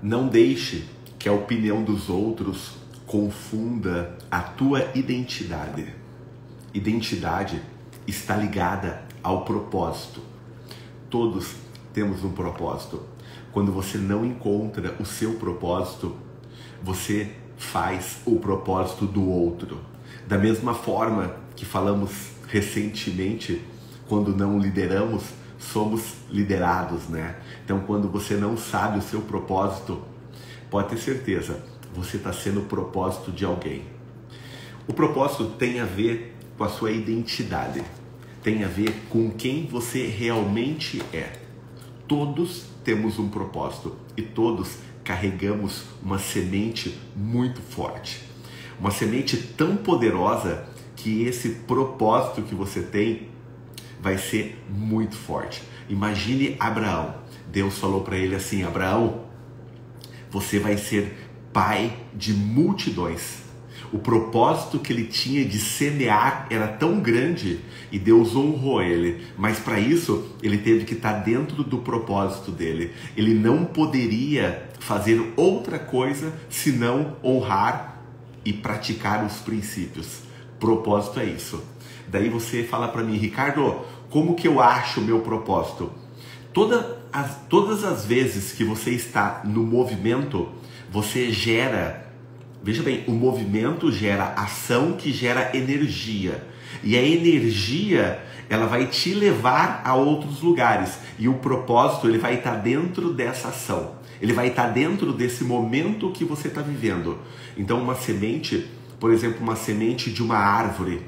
Não deixe que a opinião dos outros confunda a tua identidade. Identidade está ligada ao propósito. Todos temos um propósito. Quando você não encontra o seu propósito, você faz o propósito do outro. Da mesma forma que falamos recentemente, quando não lideramos, somos liderados, né? Então, quando você não sabe o seu propósito, pode ter certeza, você está sendo o propósito de alguém. O propósito tem a ver com a sua identidade, tem a ver com quem você realmente é. Todos temos um propósito e todos carregamos uma semente muito forte. Uma semente tão poderosa que esse propósito que você tem vai ser muito forte. Imagine Abraão. Deus falou para ele assim: Abraão, você vai ser pai de multidões. O propósito que ele tinha de semear era tão grande e Deus honrou ele. Mas para isso, ele teve que estar dentro do propósito dele. Ele não poderia fazer outra coisa senão honrar e praticar os princípios. Propósito é isso. Daí você fala para mim: Ricardo, como que eu acho o meu propósito? Todas as vezes que você está no movimento, você gera, veja bem, o movimento gera ação que gera energia. E a energia, ela vai te levar a outros lugares. E o propósito, ele vai estar dentro dessa ação. Ele vai estar dentro desse momento que você está vivendo. Então, uma semente, por exemplo, uma semente de uma árvore,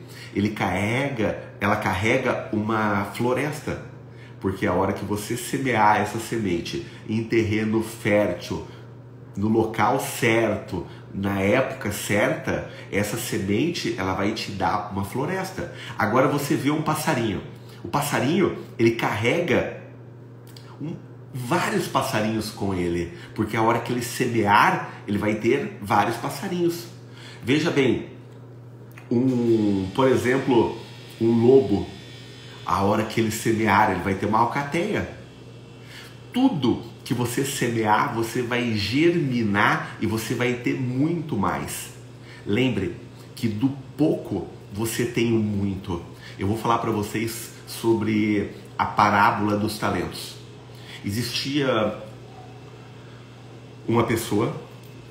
ela carrega uma floresta. Porque a hora que você semear essa semente em terreno fértil, no local certo, na época certa, essa semente ela vai te dar uma floresta. Agora você vê um passarinho. O passarinho, ele carrega vários passarinhos com ele, porque a hora que ele semear, ele vai ter vários passarinhos. Veja bem, por exemplo, um lobo, a hora que ele semear, ele vai ter uma alcateia. Tudo que você semear, você vai germinar e você vai ter muito mais. Lembre que do pouco você tem o muito. Eu vou falar para vocês sobre a parábola dos talentos. Existia uma pessoa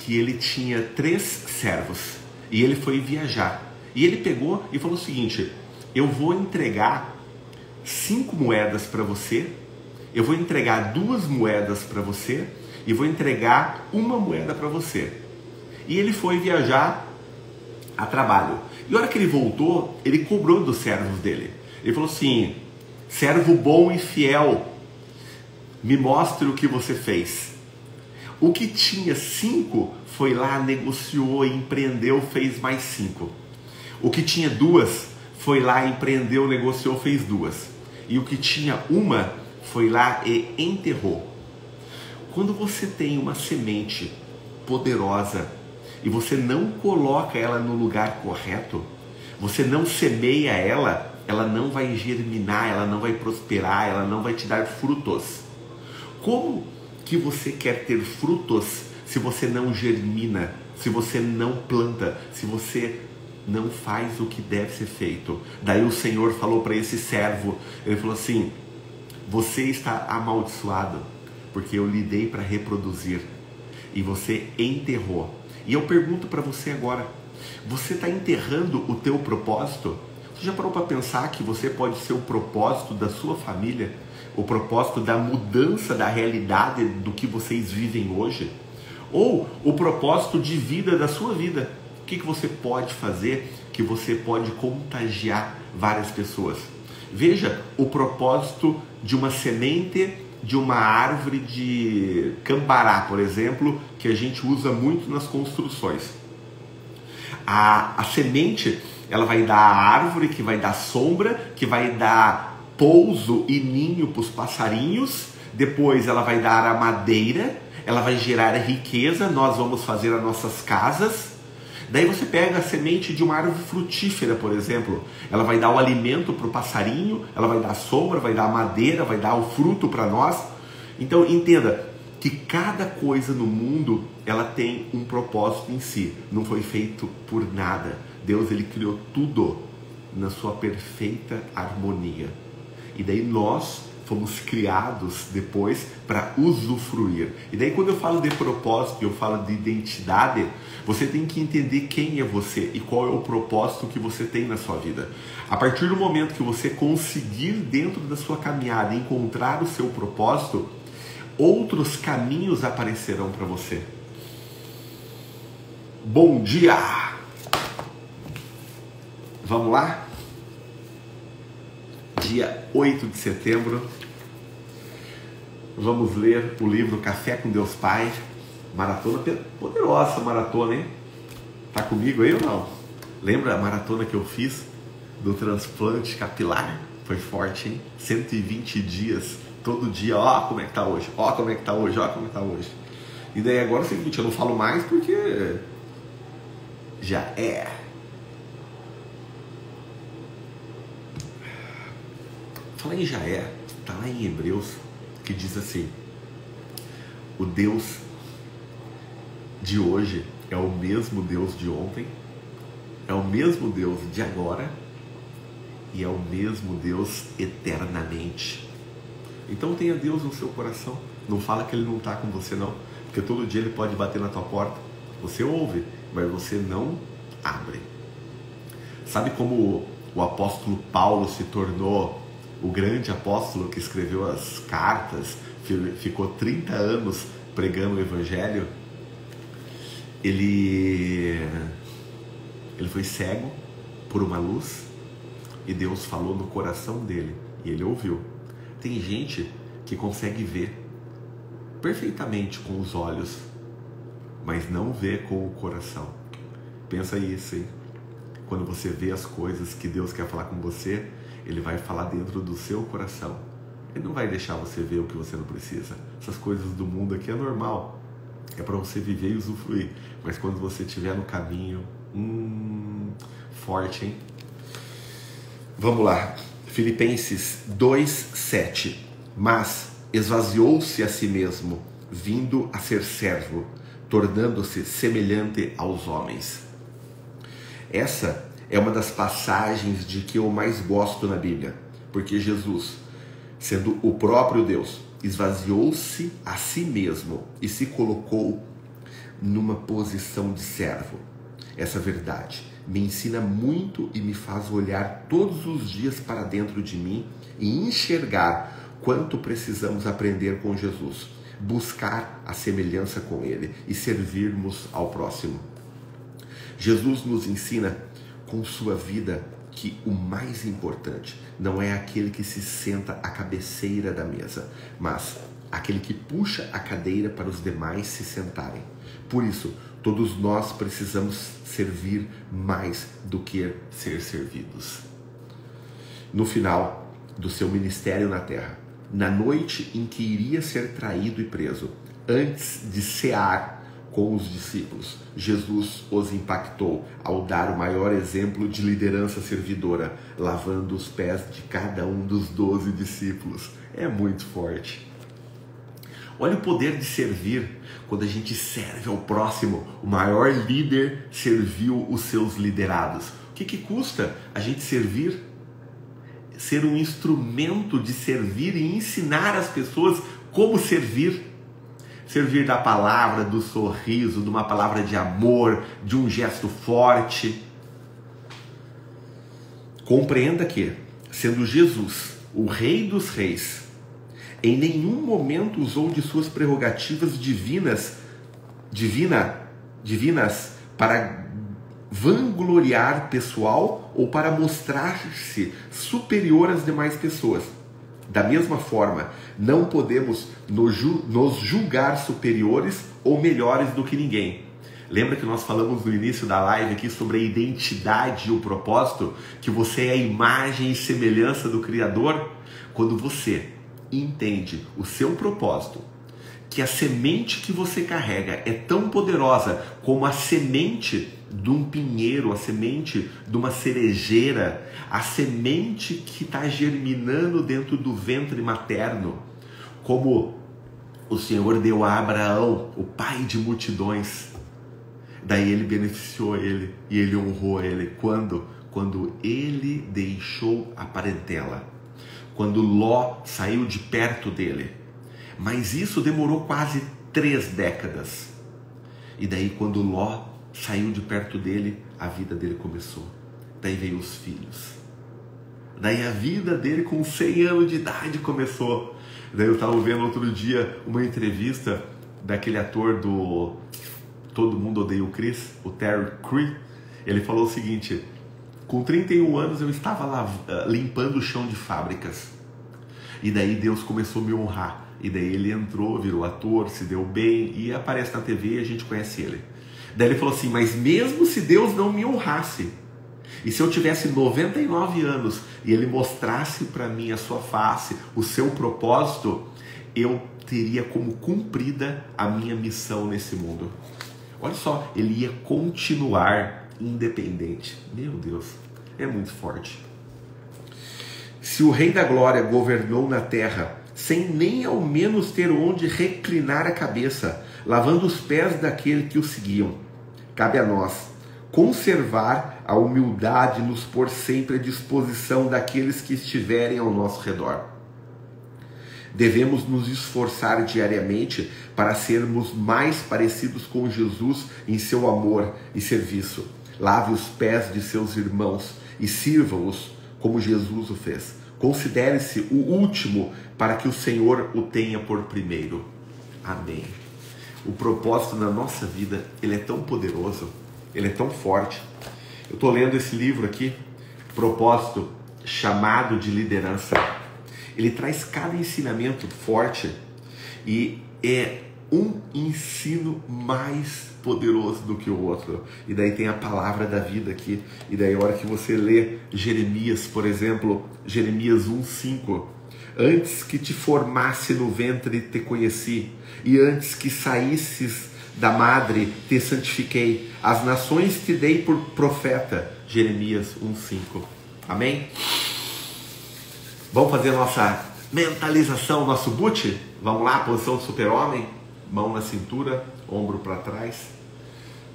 que ele tinha 3 servos e ele foi viajar. E ele pegou e falou o seguinte: eu vou entregar 5 moedas para você, eu vou entregar 2 moedas para você e vou entregar 1 moeda para você. E ele foi viajar a trabalho. E a hora que ele voltou, ele cobrou dos servos dele. Ele falou assim: servo bom e fiel, me mostre o que você fez. O que tinha 5 foi lá, negociou, empreendeu, fez mais 5. O que tinha 2 foi lá, empreendeu, negociou, fez 2. E o que tinha 1 foi lá e enterrou. Quando você tem uma semente poderosa e você não coloca ela no lugar correto, você não semeia ela, ela não vai germinar, ela não vai prosperar, ela não vai te dar frutos. Como que você quer ter frutos se você não germina, se você não planta, se você não faz o que deve ser feito? Daí o Senhor falou para esse servo, ele falou assim: você está amaldiçoado, porque eu lhe dei para reproduzir e você enterrou. E eu pergunto para você agora, você está enterrando o teu propósito? Você já parou para pensar que você pode ser o propósito da sua família? O propósito da mudança da realidade do que vocês vivem hoje? Ou o propósito de vida da sua vida? O que você pode fazer que você pode contagiar várias pessoas? Veja o propósito de uma semente de uma árvore de cambará, por exemplo, que a gente usa muito nas construções. A semente, ela vai dar a árvore, que vai dar sombra, que vai dar pouso e ninho para os passarinhos. Depois ela vai dar a madeira, ela vai gerar riqueza, nós vamos fazer as nossas casas. Daí você pega a semente de uma árvore frutífera, por exemplo, ela vai dar o alimento para o passarinho, ela vai dar a sombra, vai dar a madeira, vai dar o fruto para nós. Então entenda que cada coisa no mundo ela tem um propósito em si, não foi feito por nada. Deus ele criou tudo na sua perfeita harmonia. E daí nós fomos criados depois para usufruir. E daí quando eu falo de propósito, eu falo de identidade, você tem que entender quem é você e qual é o propósito que você tem na sua vida. A partir do momento que você conseguir dentro da sua caminhada encontrar o seu propósito, outros caminhos aparecerão para você. Bom dia! Vamos lá? Dia 8 de setembro, vamos ler o livro Café com Deus Pai, maratona poderosa, maratona, hein? Tá comigo aí ou não? Lembra a maratona que eu fiz do transplante capilar? Foi forte, hein? 120 dias, todo dia, ó como é que tá hoje, ó como é que tá hoje, ó como é que tá hoje. E daí agora é o seguinte, eu não falo mais porque já é. Fala em já é, tá lá em Hebreus, que diz assim: o Deus de hoje é o mesmo Deus de ontem, é o mesmo Deus de agora e é o mesmo Deus eternamente. Então tenha Deus no seu coração, não fala que Ele não está com você não, porque todo dia Ele pode bater na tua porta, você ouve, mas você não abre. Sabe como o apóstolo Paulo se tornou o grande apóstolo que escreveu as cartas, ficou 30 anos pregando o evangelho? Ele foi cego por uma luz e Deus falou no coração dele e ele ouviu. Tem gente que consegue ver perfeitamente com os olhos, mas não vê com o coração. Pensa isso, hein? Quando você vê as coisas que Deus quer falar com você, Ele vai falar dentro do seu coração. Ele não vai deixar você ver o que você não precisa. Essas coisas do mundo aqui é normal. É para você viver e usufruir. Mas quando você estiver no caminho, forte, hein? Vamos lá. Filipenses 2:7. Mas esvaziou-se a si mesmo, vindo a ser servo, tornando-se semelhante aos homens. Essa é uma das passagens de que eu mais gosto na Bíblia, porque Jesus, sendo o próprio Deus, esvaziou-se a si mesmo e se colocou numa posição de servo. Essa verdade me ensina muito e me faz olhar todos os dias para dentro de mim e enxergar quanto precisamos aprender com Jesus, buscar a semelhança com Ele e servirmos ao próximo. Jesus nos ensina com sua vida que o mais importante não é aquele que se senta à cabeceira da mesa, mas aquele que puxa a cadeira para os demais se sentarem. Por isso, todos nós precisamos servir mais do que ser servidos. No final do seu ministério na terra, na noite em que iria ser traído e preso, antes de cear com os discípulos, Jesus os impactou ao dar o maior exemplo de liderança servidora, lavando os pés de cada um dos 12 discípulos. É muito forte. Olha o poder de servir. Quando a gente serve ao próximo, o maior líder serviu os seus liderados. O que custa a gente servir? Ser um instrumento de servir e ensinar as pessoas como servir. Servir da palavra, do sorriso, de uma palavra de amor, de um gesto forte. Compreenda que, sendo Jesus o Rei dos Reis, em nenhum momento usou de suas prerrogativas divinas para vangloriar pessoal ou para mostrar-se superior às demais pessoas. Da mesma forma, não podemos nos julgar superiores ou melhores do que ninguém. Lembra que nós falamos no início da live aqui sobre a identidade e o propósito? Que você é a imagem e semelhança do Criador? Quando você entende o seu propósito, que a semente que você carrega é tão poderosa como a semente de um pinheiro, a semente de uma cerejeira, a semente que está germinando dentro do ventre materno, como o Senhor deu a Abraão, o pai de multidões. Daí ele beneficiou ele e ele honrou ele. Quando ele deixou a parentela. Quando Ló saiu de perto dele. Mas isso demorou quase 3 décadas. E daí quando Ló saiu de perto dele, a vida dele começou. Daí veio os filhos. Daí a vida dele com 100 anos de idade começou. Daí eu estava vendo outro dia uma entrevista daquele ator do Todo Mundo Odeia o Chris, o Terry Crews. Ele falou o seguinte: com 31 anos eu estava lá limpando o chão de fábricas. E daí Deus começou a me honrar. E daí ele entrou, virou ator, se deu bem e aparece na TV e a gente conhece ele. Daí ele falou assim: mas mesmo se Deus não me honrasse, e se eu tivesse 99 anos e ele mostrasse para mim a sua face, o seu propósito, eu teria como cumprida a minha missão nesse mundo. Olha só, ele ia continuar independente. Meu Deus, é muito forte. Se o Rei da Glória governou na terra, sem nem ao menos ter onde reclinar a cabeça, lavando os pés daqueles que o seguiam, cabe a nós conservar a humildade e nos pôr sempre à disposição daqueles que estiverem ao nosso redor. Devemos nos esforçar diariamente para sermos mais parecidos com Jesus em seu amor e serviço. Lave os pés de seus irmãos e sirva-os como Jesus o fez. Considere-se o último para que o Senhor o tenha por primeiro. Amém. O propósito na nossa vida, ele é tão poderoso, ele é tão forte. Eu estou lendo esse livro aqui, Propósito, Chamado de Liderança. Ele traz cada ensinamento forte e é um ensino mais poderoso do que o outro. E daí tem a palavra da vida aqui. E daí a hora que você lê Jeremias, por exemplo, Jeremias 1:5. Antes que te formasse no ventre te conheci, e antes que saísses da madre te santifiquei. As nações te dei por profeta. Jeremias 1:5. Amém? Vamos fazer a nossa mentalização, nosso boot? Vamos lá, posição de super-homem. Mão na cintura, ombro para trás,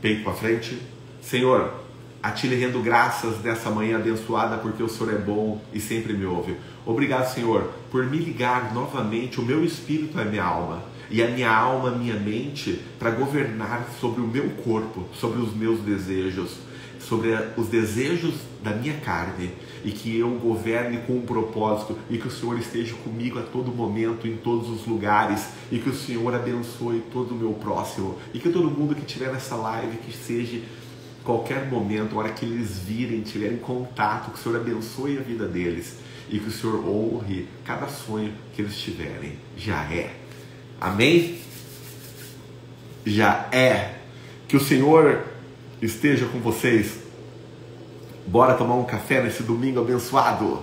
peito para frente. Senhor, a Ti lhe rendo graças nessa manhã abençoada, porque o Senhor é bom e sempre me ouve. Obrigado, Senhor, por me ligar novamente o meu espírito à minha alma, e a minha alma, a minha mente, para governar sobre o meu corpo, sobre os meus desejos, sobre os desejos da minha carne, e que eu governe com um propósito, e que o Senhor esteja comigo a todo momento, em todos os lugares, e que o Senhor abençoe todo o meu próximo, e que todo mundo que estiver nessa live, que seja qualquer momento, a hora que eles virem, tiverem contato, que o Senhor abençoe a vida deles, e que o Senhor honre cada sonho que eles tiverem. Já é. Amém? Já é. Que o Senhor esteja com vocês. Bora tomar um café nesse domingo abençoado.